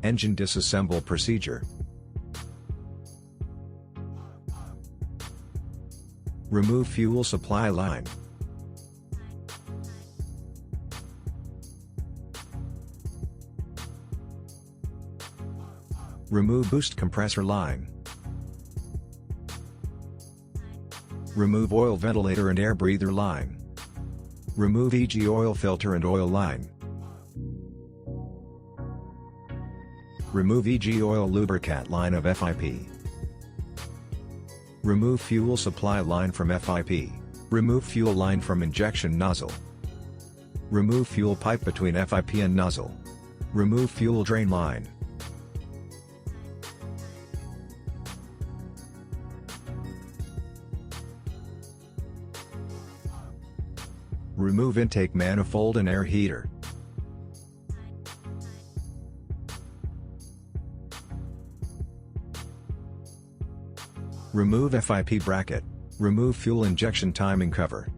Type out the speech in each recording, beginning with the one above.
Engine disassemble procedure. Remove fuel supply line. Remove boost compressor line. Remove oil ventilator and air breather line. Remove EG oil filter and oil line. Remove EG oil lubricant line of FIP. Remove fuel supply line from FIP. Remove fuel line from injection nozzle. Remove fuel pipe between FIP and nozzle. Remove fuel drain line. Remove intake manifold and air heater. Remove FIP bracket. Remove fuel injection timing cover.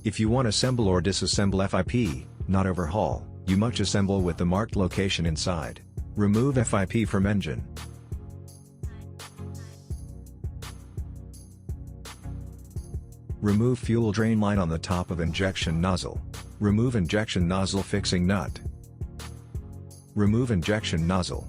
If you want to assemble or disassemble FIP, not overhaul, you must assemble with the marked location inside. Remove FIP from engine. Remove fuel drain line on the top of injection nozzle. Remove injection nozzle fixing nut. Remove injection nozzle.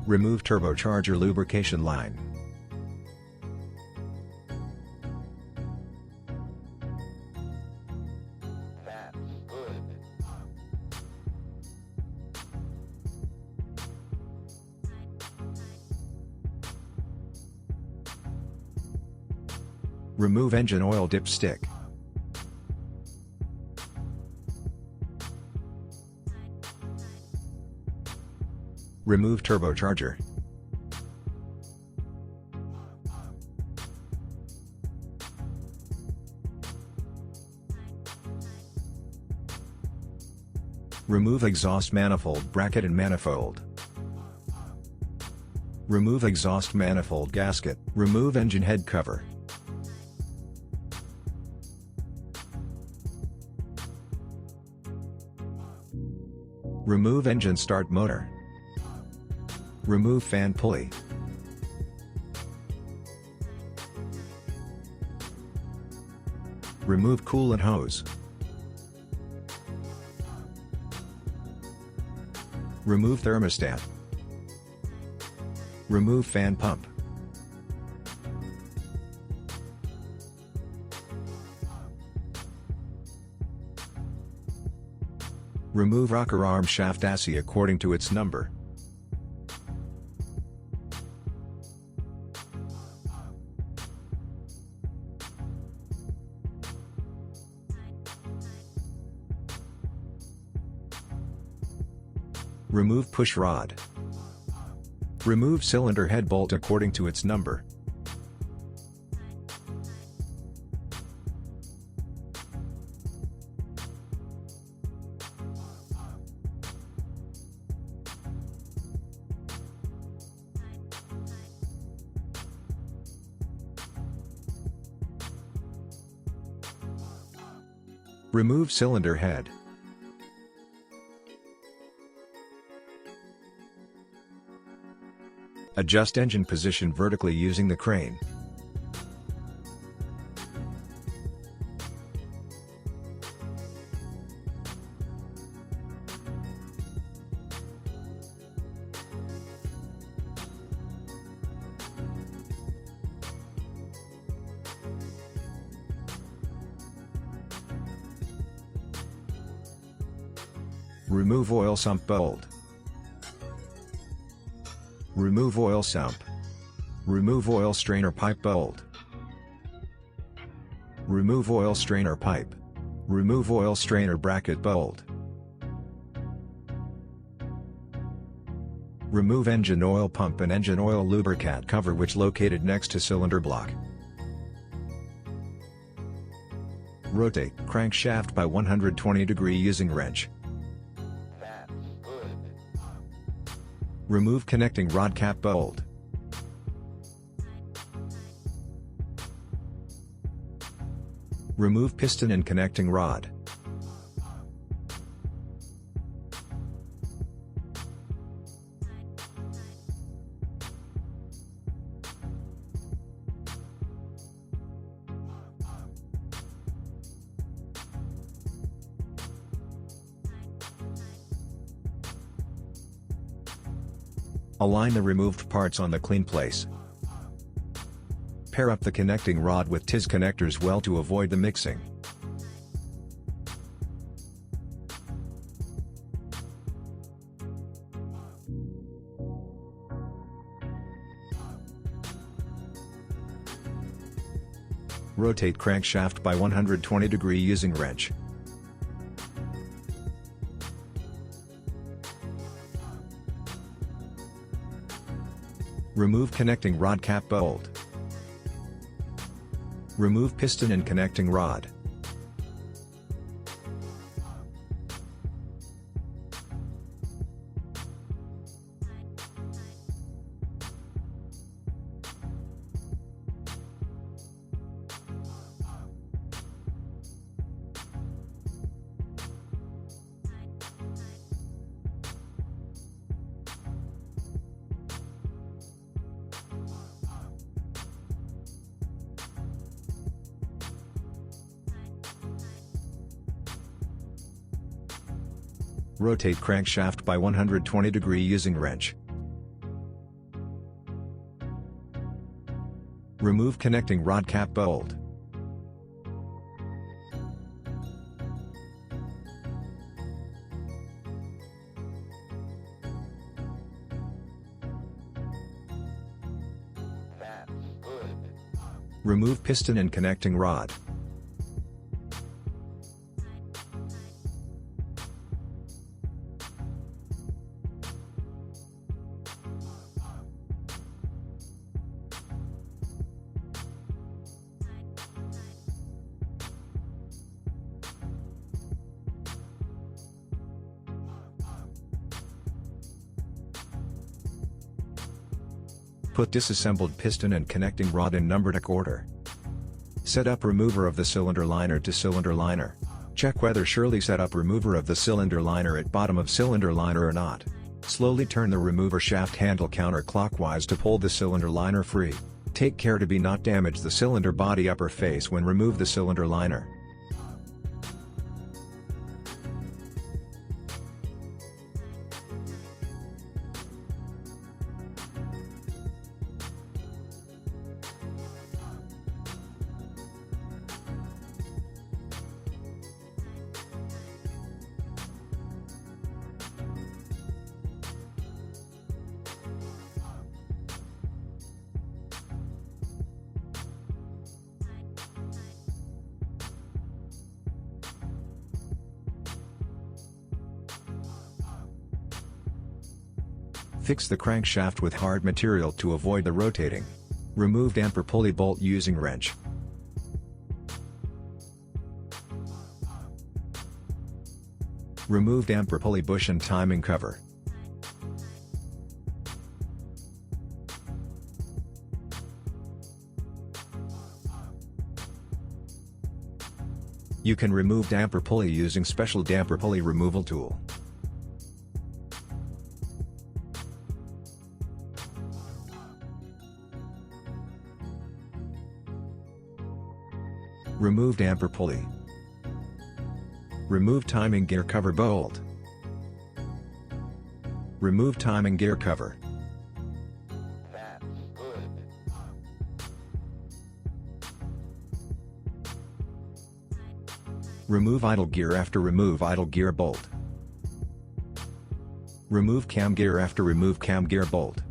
Remove turbocharger lubrication line. Remove engine oil dipstick. Remove turbocharger. Remove exhaust manifold bracket and manifold. Remove exhaust manifold gasket. Remove engine head cover. Remove engine start motor. Remove fan pulley. Remove coolant hose. Remove thermostat. Remove fan pump. Remove rocker arm shaft chassis according to its number. Remove push rod. Remove cylinder head bolt according to its number. Remove cylinder head. Adjust engine position vertically using the crane. Remove oil sump bolt. Remove oil sump. Remove oil strainer pipe bolt. Remove oil strainer pipe. Remove oil strainer bracket bolt. Remove engine oil pump and engine oil lubricant cover which located next to cylinder block. Rotate crankshaft by 120 degree using wrench. Remove connecting rod cap bolt. Remove piston and connecting rod. Align the removed parts on the clean place. Pair up the connecting rod with TIS connectors well to avoid the mixing. Rotate crankshaft by 120 degree using wrench. Remove connecting rod cap bolt. Remove piston and connecting rod. Rotate crankshaft by 120 degree using wrench. Remove connecting rod cap bolt. That's good. Remove piston and connecting rod. Put disassembled piston and connecting rod in numbered order. Set up remover of the cylinder liner to cylinder liner. Check whether surely set up remover of the cylinder liner at bottom of cylinder liner or not. Slowly turn the remover shaft handle counterclockwise to pull the cylinder liner free. Take care to be not damage the cylinder body upper face when remove the cylinder liner. Fix the crankshaft with hard material to avoid the rotating. Remove damper pulley bolt using wrench. Remove damper pulley bush and timing cover. You can remove damper pulley using special damper pulley removal tool. Remove damper pulley. Remove timing gear cover bolt. Remove timing gear cover. That's good. Remove idle gear after remove idle gear bolt. Remove cam gear after remove cam gear bolt.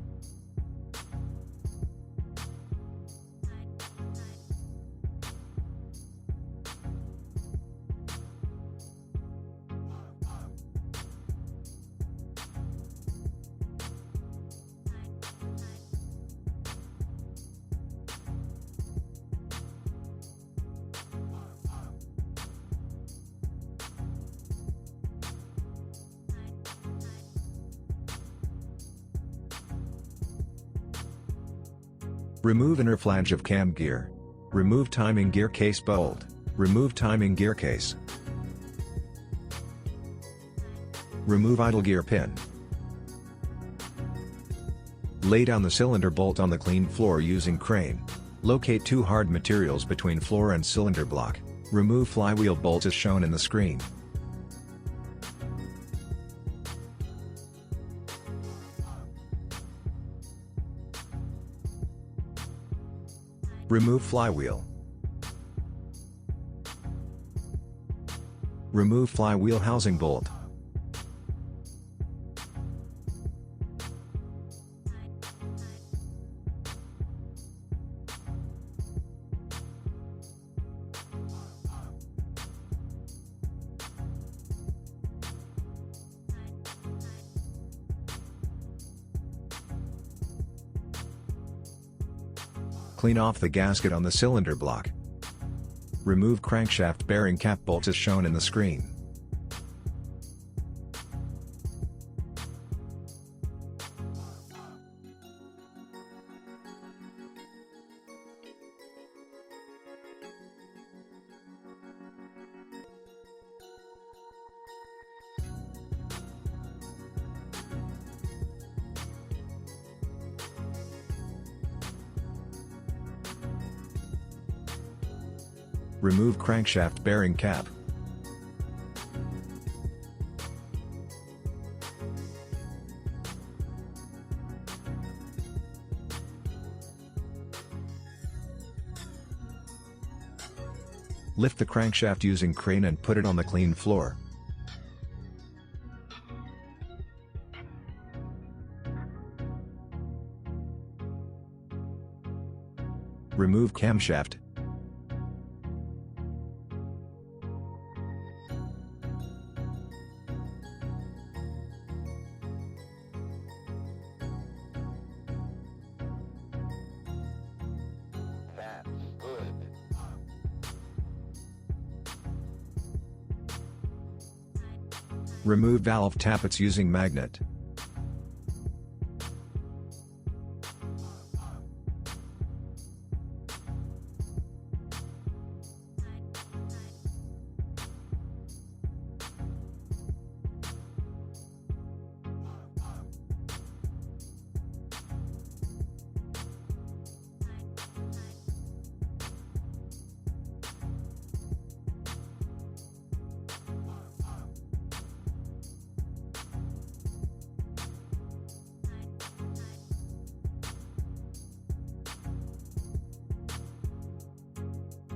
Remove inner flange of cam gear. Remove timing gear case bolt. Remove timing gear case. Remove idle gear pin. Lay down the cylinder bolt on the clean floor using crane. Locate two hard materials between floor and cylinder block. Remove flywheel bolts as shown in the screen. Remove flywheel. Remove flywheel housing bolt. Clean off the gasket on the cylinder block. Remove crankshaft bearing cap bolts as shown in the screen. Remove crankshaft bearing cap. Lift the crankshaft using crane and put it on the clean floor. Remove camshaft. That's good. Remove valve tappets using magnet.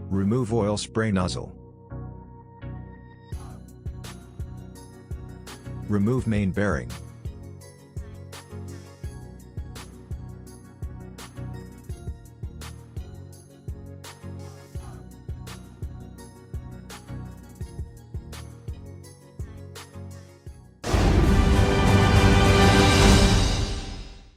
Remove oil spray nozzle. Remove main bearing.